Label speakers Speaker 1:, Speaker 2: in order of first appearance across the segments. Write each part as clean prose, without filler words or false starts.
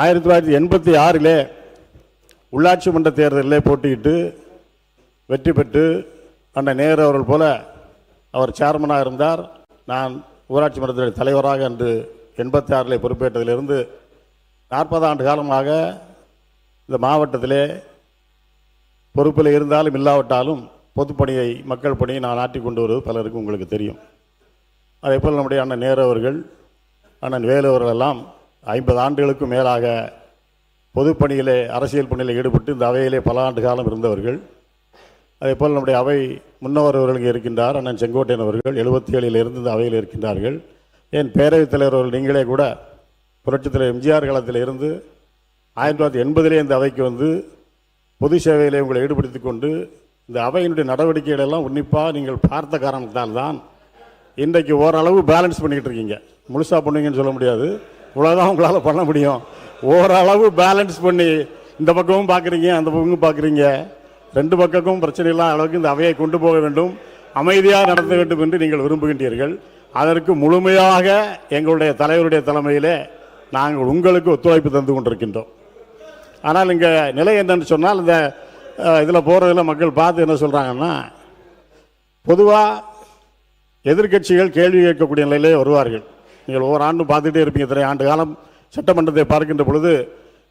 Speaker 1: 1986 உள்ளாட்சி மன்ற தேர்தலிலே போட்டியிட்டு வெற்றி பெற்று அண்ணன் நேரு அவர்கள் போல அவர் சேர்மனாக இருந்தார். நான் ஊராட்சி மன்றத்தினுடைய தலைவராக அன்று 86 பொறுப்பேற்றதிலிருந்து 40 ஆண்டு காலமாக இந்த மாவட்டத்திலே பொறுப்பில் இருந்தாலும் இல்லாவிட்டாலும் பொதுப்பணியை மக்கள் பணியை நான் ஆற்றிக் கொண்டு வருவது பலருக்கு உங்களுக்கு தெரியும். அதே போல் நம்முடைய அண்ணன் நேரு அவர்கள் அண்ணன் வேலு அவர்கள் எல்லாம் 50 ஆண்டுகளுக்கும் மேலாக பொதுப்பணியிலே அரசியல் பணியில் ஈடுபட்டு இந்த அவையிலே பல ஆண்டு காலம் இருந்தவர்கள். அதே போல் நம்முடைய அவை முன்னவர் அவர்களுக்கு இருக்கின்றார் அண்ணன் செங்கோட்டையன் அவர்கள் 77 இருந்து இந்த அவையில் இருக்கின்றார்கள். ஏன் பேரவைத் தலைவர் அவர்கள் நீங்களே கூட புரட்சித் தலைவர் எம்ஜிஆர் காலத்தில் இருந்து 1980 இந்த அவைக்கு வந்து பொது சேவையிலே உங்களை ஈடுபடுத்தி கொண்டு இந்த அவையினுடைய நடவடிக்கைகளெல்லாம் உன்னிப்பாக நீங்கள் பார்த்த காரணத்தால் தான் இன்றைக்கு ஓரளவு பேலன்ஸ் பண்ணிக்கிட்டு இருக்கீங்க. முழுசாக பண்ணுவீங்கன்னு சொல்ல முடியாது, இவ்வளோதான் உங்களால் பண்ண முடியும். ஓரளவு பேலன்ஸ் பண்ணி இந்த பக்கமும் பார்க்குறீங்க அந்த பக்கமும் பார்க்குறீங்க, ரெண்டு பக்கமும் பிரச்சனை இல்லாத அளவுக்கு இந்த அவையை கொண்டு போக வேண்டும், அமைதியாக நடத்த வேண்டும் என்று நீங்கள் விரும்புகின்றீர்கள். அதற்கு முழுமையாக எங்களுடைய தலைவருடைய தலைமையிலே நாங்கள் உங்களுக்கு ஒத்துழைப்பு தந்து கொண்டிருக்கின்றோம். ஆனால் இங்கே நிலை என்னன்னு சொன்னால் இந்த இதில் போகிறதில் மக்கள் பார்த்து என்ன சொல்கிறாங்கன்னா, பொதுவாக எதிர்கட்சிகள் கேள்வி கேட்கக்கூடிய நிலையிலே வருவார்கள். நீங்கள் ஒவ்வொரு ஆண்டும் பார்த்துட்டே இருப்பீங்க. இத்தனை ஆண்டு காலம் சட்டமன்றத்தை பார்க்கின்ற பொழுது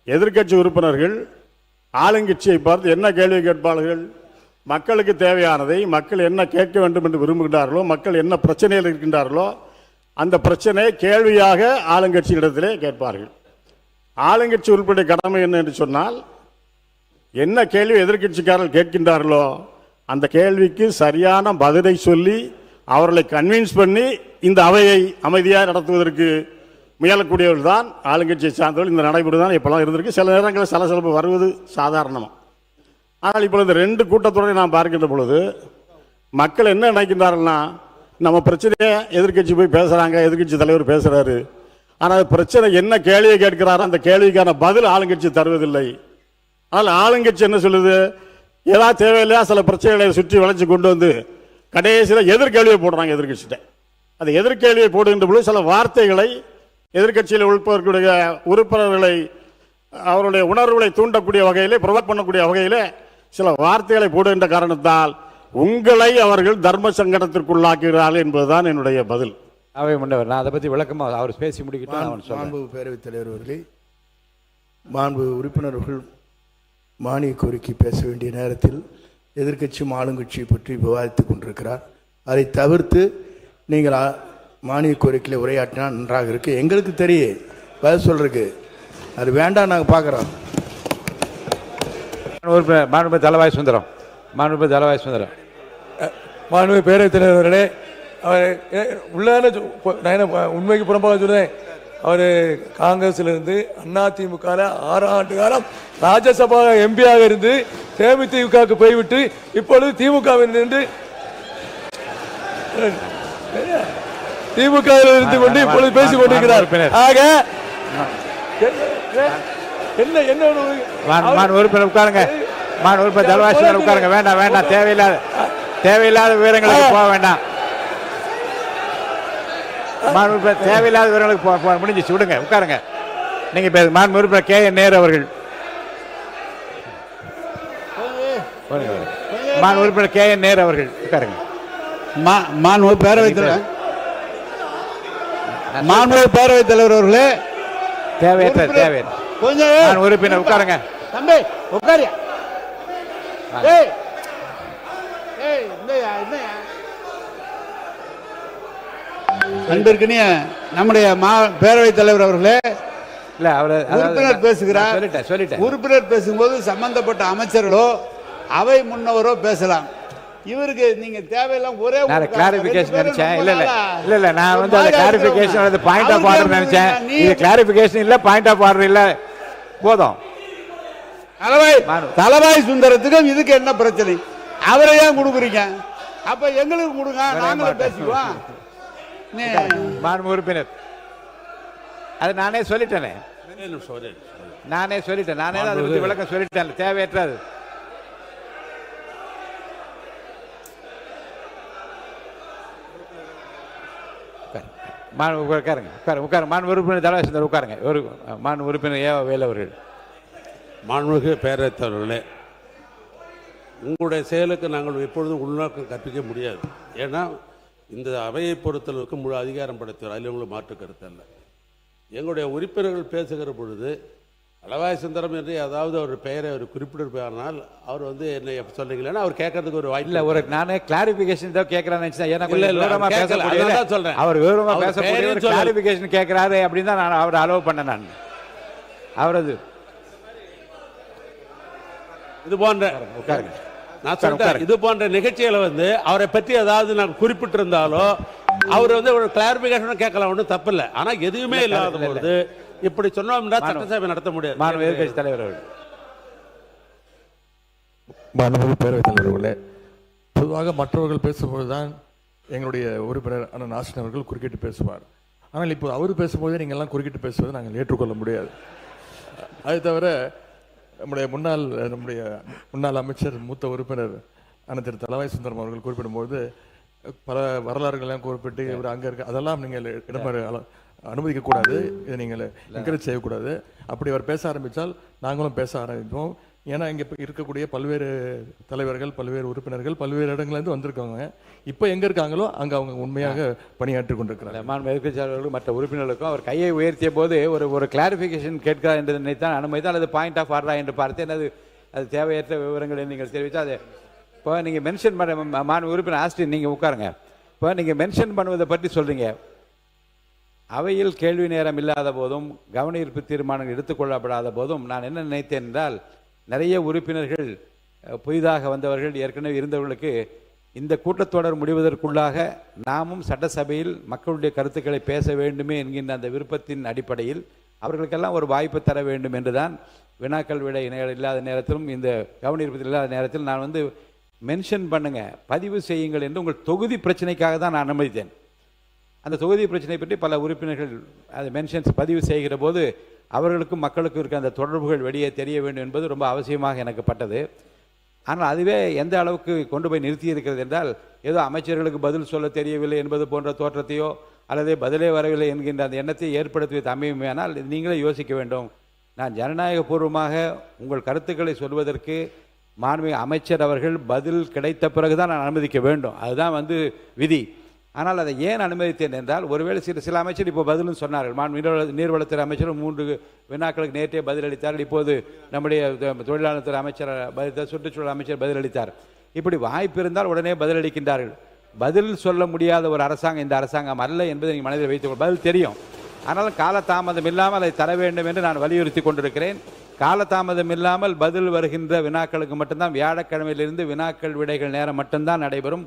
Speaker 1: எதிர்கட்சி உறுப்பினர்கள் ஆளுங்கட்சியை பார்த்து என்ன கேள்வி கேட்பார்கள், மக்களுக்கு தேவையானதை மக்கள் என்ன கேட்க வேண்டும் என்று விரும்புகின்றார்களோ, மக்கள் என்ன பிரச்சனையில் இருக்கின்றார்களோ அந்த பிரச்சனை கேள்வியாக ஆளுங்கட்சியிடத்திலே கேட்பார்கள். ஆளுங்கட்சி உறுப்பினுடைய கடமை என்ன என்று சொன்னால், என்ன கேள்வி எதிர்கட்சிக்காரர்கள் கேட்கின்றார்களோ அந்த கேள்விக்கு சரியான பதிலை சொல்லி அவர்களை கன்வின்ஸ் பண்ணி இந்த அவையை அமைதியாக நடத்துவதற்கு முயலக்கூடியவர்கள் தான் ஆளுங்கட்சியை சார்ந்தவர்கள். இந்த நடைமுறை தான் இப்போலாம் இருந்திருக்கு. சில நேரங்களில் சலசலப்பு வருவது சாதாரணமாக. ஆனால் இப்போ இந்த ரெண்டு கூட்டத்தோடு நாம் பார்க்கின்ற பொழுது மக்கள் என்ன நினைக்கின்றார்கள்னா, நம்ம பிரச்சனையை எதிர்கட்சி போய் பேசுகிறாங்க, எதிர்கட்சி தலைவர் பேசுகிறாரு, ஆனால் பிரச்சனை என்ன கேள்வியை கேட்கிறாரோ அந்த கேள்விக்கான பதில் ஆளுங்கட்சி தருவதில்லை. ஆனால் ஆளுங்கட்சி என்ன சொல்லுது, ஏதாவது தேவையில்லையா சில பிரச்சனைகளை சுற்றி வளைச்சு கொண்டு வந்து கடைசியில் எதிர்கேள்வியை போடுறாங்க எதிர்கட்சிட்ட. அந்த எதிர்கேள்வியை போடுகின்ற பொழுது சில வார்த்தைகளை எதிர்கட்சியில் உறுப்பினர்களுடைய உறுப்பினர்களை அவருடைய உணர்வுகளை தூண்டக்கூடிய வகையிலே ப்ரொவோக் பண்ணக்கூடிய வகையிலே சில வார்த்தைகளை போடுகின்ற காரணத்தால் உங்களை அவர்கள் தர்ம சங்கடத்திற்குள்ளாக்குகிறார்கள் என்பதுதான் என்னுடைய பதில்.
Speaker 2: அவை முன்னவர் நான் அதை பற்றி விளக்கமாக அவர் பேசி முடிக்கிட்டு
Speaker 3: மாண்பு பேரவைத் தலைவர் அவர்களே, மாண்பு உறுப்பினர்கள் மானிய கோரிக்கை பேச வேண்டிய நேரத்தில் எதிர்கட்சியும் ஆளுங்கட்சியை பற்றி விவாதித்துக் கொண்டிருக்கிறார். அதை தவிர்த்து நீங்கள் மானிய கோரிக்கையில் உரையாற்றினா நன்றாக இருக்கு. எங்களுக்கு தெரியும் பதில் சொல்றதுக்கு, அது வேண்டாம், நாங்கள் பார்க்குறோம்.
Speaker 2: மாண்பு தலவாய் சுந்தரம், மாண்பு தலவாய் சுந்தரம்.
Speaker 4: மாண்பு பேரவைத் தலைவர்களே, அவர் உள்ளான உண்மைக்கு புறம்பாக சொல்றேன். அவர் காங்கிரஸிலிருந்து அதிமுக 6 ஆண்டு காலம் ராஜ்யசபா எம்பியாக இருந்து தேமுதிகவுக்கு போய்விட்டு இப்பொழுது திமுகவில் இருந்து திமுகவில் இருந்து கொண்டு இப்பொழுது பேசிக் கொண்டிருக்கிறார். ஆக என்ன என்ன
Speaker 2: உறுப்பினர் உட்காருங்க, உறுப்பினர் தலவாய் சுந்தரம் உட்காருங்க. வேண்டாம் வேண்டாம், தேவையில்லாத விவரங்களுக்கு போக வேண்டாம். தேவையில்லாத விவரங்களுக்கு முடிஞ்சிச்சு, விடுங்க, உட்காருங்க. நீங்க மாண்பு உறுப்பினர் கே.என். நேரு அவர்கள், மாண்பு உறுப்பினர் கே.என். நேரு அவர்கள் உட்காருங்க.
Speaker 5: மாண்பு பேரவைத் தலைவர், மாண்பு பேரவைத் தலைவர் அவர்களே,
Speaker 2: தேவையற்ற கொஞ்சம் உறுப்பினர் உட்காருங்க.
Speaker 5: தம்பி உட்காரு. அன்பிற்கினிய நம்முடைய பேரவைத் தலைவர் அவர்களே,
Speaker 2: இல்ல அவர்
Speaker 5: உறுப்பினர் பேசுகிறார்.
Speaker 2: சொல்லிட்டேன்.
Speaker 5: உறுப்பினர் பேசும்போது சம்பந்தப்பட்ட அமைச்சர்களோ அவை முன்னவரோ பேசலாம். இவருக்கு நீங்க தேவையில்லாம் ஒரே
Speaker 2: கிளாரிபிகேஷன் நினைச்சேன். இல்ல நான் வந்து அந்த கிளாரிபிகேஷன் அது பாயிண்ட் ஆஃப் ஆர்டர் நினைச்சேன். இது கிளாரிபிகேஷன் இல்ல, பாயிண்ட் ஆஃப் ஆர்டர் இல்ல. போதும்.
Speaker 5: தலவாய் சுந்தரத்துக்கும் இதுக்கு என்ன பிரச்சனை? அவரை ஏன் கொடுக்குறீங்க? அப்ப எங்களுக்கு கொடுங்க, நாங்களும் பேசிக்குவோம்.
Speaker 2: மாண்பு உறுப்பினர், அது நானே சொல்லிட்டேனே, நானே அதை பற்றி விளக்கம் சொல்லிட்டேன். தேவையற்றது. உட்காருங்க. மாண்பு உறுப்பினர் தலவாசந்தர் உட்காருங்க. ஒரு மாண்பு உறுப்பினர் ஏ வேலு அவர்கள்.
Speaker 6: மாண்புமிகு பேரவைத் தலைவர்களே, உங்களுடைய செயலுக்கு நாங்கள் எப்பொழுதும் உள்நோக்கம் கற்பிக்க முடியாது. ஏன்னா இந்த அவையை பொறுத்தளவுக்கு முழு அதிகாரம் படைத்தவர், அதில் உங்களுக்கு மாற்று கருத்து அல்ல. எங்களுடைய உறுப்பினர்கள் பேசுகிற பொழுது அளவாய் சுந்தரம் என்று ஏதாவது ஒரு பெயரை அவர் குறிப்பிட்டிருப்பார்னால் அவர் என்னை சொல்றீங்களா அவர் கேட்கறதுக்கு ஒரு வாய்ப்பு
Speaker 2: இல்லை. ஒரு நானே கிளாரிஃபிகேஷன் தான் கேட்கறான்னு
Speaker 6: சொல்றேன்.
Speaker 2: அவர் விவரமா பேசக்கூடிய கிளாரிஃபிகேஷன் கேட்கிறாரு அப்படின்னு தான் நான் அவர் அலோவ் பண்ணேன். நான் அவரது
Speaker 6: இது போன்ற
Speaker 2: உட்காருங்க.
Speaker 6: நான் சொல்றேன், இது போன்ற நிகழ்ச்சிகளை அவரை பற்றி ஏதாவது நான் குறிப்பிட்டிருந்தாலோ அவர் ஒரு கிளாரிபிகேஷன் கேட்கலாம், ஒன்றும் தப்பு இல்லை. ஆனா எதுவுமே இல்லாத பொழுது இப்படி சொன்னோம்னா சட்டசபை நடத்த முடியாது.
Speaker 2: மாண்பு எதிர்க்கட்சி தலைவர் அவர்கள்.
Speaker 4: மாண்புமிகு பேரவைத் தலைவர்களே, பொதுவாக மற்றவர்கள் பேசும்போதுதான் எங்களுடைய உறுப்பினர் அண்ணன் நாசின் அவர்கள் குறுக்கிட்டு பேசுவார். ஆனால் இப்போ அவர் பேசும்போதே நீங்கள் எல்லாம் குறுக்கிட்டு பேசுவதை நாங்கள் ஏற்றுக்கொள்ள முடியாது. அது தவிர நம்முடைய முன்னாள் அமைச்சர் மூத்த உறுப்பினர் அண்ணன் திரு தலவாய் சுந்தரம் அவர்கள் குறிப்பிடும்போது பல வரலாறுகள்லாம் குறிப்பிட்டு இவர் அங்கே இருக்க அதெல்லாம் நீங்கள் அனுமதிக்கக்கூடாது, இதை நீங்கள் என்கரேஜ் செய்யக்கூடாது. அப்படி அவர் பேச ஆரம்பித்தால் நாங்களும் பேச ஆரம்பிப்போம். ஏன்னா இங்கே இருக்கக்கூடிய பல்வேறு தலைவர்கள், பல்வேறு உறுப்பினர்கள் பல்வேறு இடங்கள்லேருந்து வந்திருக்காங்க. இப்போ எங்கே இருக்காங்களோ அங்கே அவங்க உண்மையாக பணியாற்றி கொண்டிருக்கிறாங்க.
Speaker 2: மாண்பு எதிர்க்கட்சியாளர்களும் மற்ற உறுப்பினர்களுக்கும் அவர் கையை உயர்த்திய போது ஒரு கிளாரிஃபிகேஷன் கேட்கிறார் என்று நினைத்தான் அனுமதித்தால் அது பாயிண்ட் ஆஃப் ஆர்டரா என்று பார்த்தேன். அது தேவையற்ற விவரங்களை நீங்கள் தெரிவித்தால் அது இப்போ நீங்கள் மென்ஷன் பண்ண மாண்பு உறுப்பினர் ஆஸ்டின் நீங்கள் உட்காருங்க. இப்போ நீங்கள் மென்ஷன் பண்ணுவதை பற்றி சொல்கிறீங்க. அவையில் கேள்வி நேரம் இல்லாத போதும் கவன ஈர்ப்பு தீர்மானங்கள் எடுத்துக்கொள்ளப்படாத போதும் நான் என்ன நினைத்தேன் என்றால், நிறைய உறுப்பினர்கள் புதிதாக வந்தவர்கள் ஏற்கனவே இருந்தவர்களுக்கு இந்த கூட்டத்தொடர் முடிவதற்குள்ளாக நாமும் சட்டசபையில் மக்களுடைய கருத்துக்களை பேச வேண்டுமே என்கின்ற அந்த விருப்பத்தின் அடிப்படையில் அவர்களுக்கெல்லாம் ஒரு வாய்ப்பு தர வேண்டும் என்றுதான் வினாக்கள் விட இல்லாத நேரத்திலும் இந்த கவனிப்பதில் இல்லாத நேரத்தில் நான் மென்ஷன் பண்ணுங்க, பதிவு செய்யுங்கள் என்று உங்கள் தொகுதி பிரச்சனைக்காக தான் நான் அனுமதித்தேன். அந்த தொகுதி பிரச்சனை பற்றி பல உறுப்பினர்கள் அது மென்ஷன்ஸ் பதிவு செய்கிற போது அவர்களுக்கும் மக்களுக்கும் இருக்க அந்த தொடர்புகள் வெளியே தெரிய வேண்டும் என்பது ரொம்ப அவசியமாக எனக்கு பட்டது. ஆனால் அதுவே எந்த அளவுக்கு கொண்டு போய் நிறுத்தி இருக்கிறது என்றால், ஏதோ அமைச்சர்களுக்கு பதில் சொல்ல தெரியவில்லை என்பது போன்ற தோற்றத்தையோ அல்லது பதிலே வரவில்லை என்கின்ற அந்த எண்ணத்தை ஏற்படுத்துவது அமையுமேனால் நீங்களே யோசிக்க வேண்டும். நான் ஜனநாயகபூர்வமாக உங்கள் கருத்துக்களை சொல்வதற்கு மாண்புமிகு அமைச்சர் அவர்கள் பதில் கிடைத்த பிறகுதான் நான் அனுமதிக்க வேண்டும். அதுதான் விதி. ஆனால் அதை ஏன் அனுமதித்தேன் என்றால், ஒருவேளை சில அமைச்சர் இப்போ பதிலும் சொன்னார்கள். நீர்வளத்துறை அமைச்சர் 3 வினாக்களுக்கு நேற்றே பதிலளித்தார்கள். இப்போது நம்முடைய தொழிலாளர் துறை அமைச்சர் சுற்றுச்சூழல் அமைச்சர் பதிலளித்தார். இப்படி வாய்ப்பு இருந்தால் உடனே பதிலளிக்கின்றார்கள். பதில் சொல்ல முடியாத ஒரு அரசாங்கம் இந்த அரசாங்கம் அல்ல என்பதை நீங்கள் மனதில் வைத்துக்கொள். பதில் தெரியும், ஆனாலும் காலதாமதம் இல்லாமல் அதை தர வேண்டும் என்று நான் வலியுறுத்தி கொண்டிருக்கிறேன். காலதாமதம் இல்லாமல் பதில் வருகின்ற வினாக்களுக்கு மட்டும்தான் வியாழக்கிழமையிலிருந்து வினாக்கள் விடைகள் நேரம் மட்டும்தான் நடைபெறும்.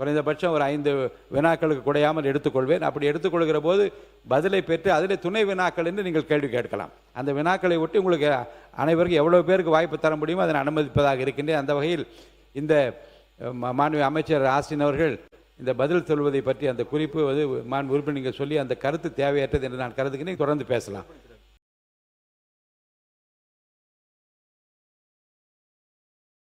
Speaker 2: குறைந்தபட்சம் ஒரு 5 வினாக்களுக்கு குறையாமல் எடுத்துக்கொள்வேன். அப்படி எடுத்துக்கொள்கிற போது பதிலை பெற்று அதில் துணை வினாக்கள் என்று நீங்கள் கேள்வி கேட்கலாம். அந்த வினாக்களை ஒட்டி உங்களுக்கு அனைவருக்கும் எவ்வளோ பேருக்கு வாய்ப்பு தர முடியுமோ அதை அனுமதிப்பதாக இருக்கின்றேன். அந்த வகையில் இந்த மாண்பு அமைச்சர் ஆஸ்டின் அவர்கள் இந்த பதில் சொல்வதை பற்றி அந்த குறிப்பு மாண்பு உறுப்பினர் நீங்கள் சொல்லி அந்த கருத்து தேவையற்றது என்று நான் கருதுகிறேன். தொடர்ந்து பேசலாம்.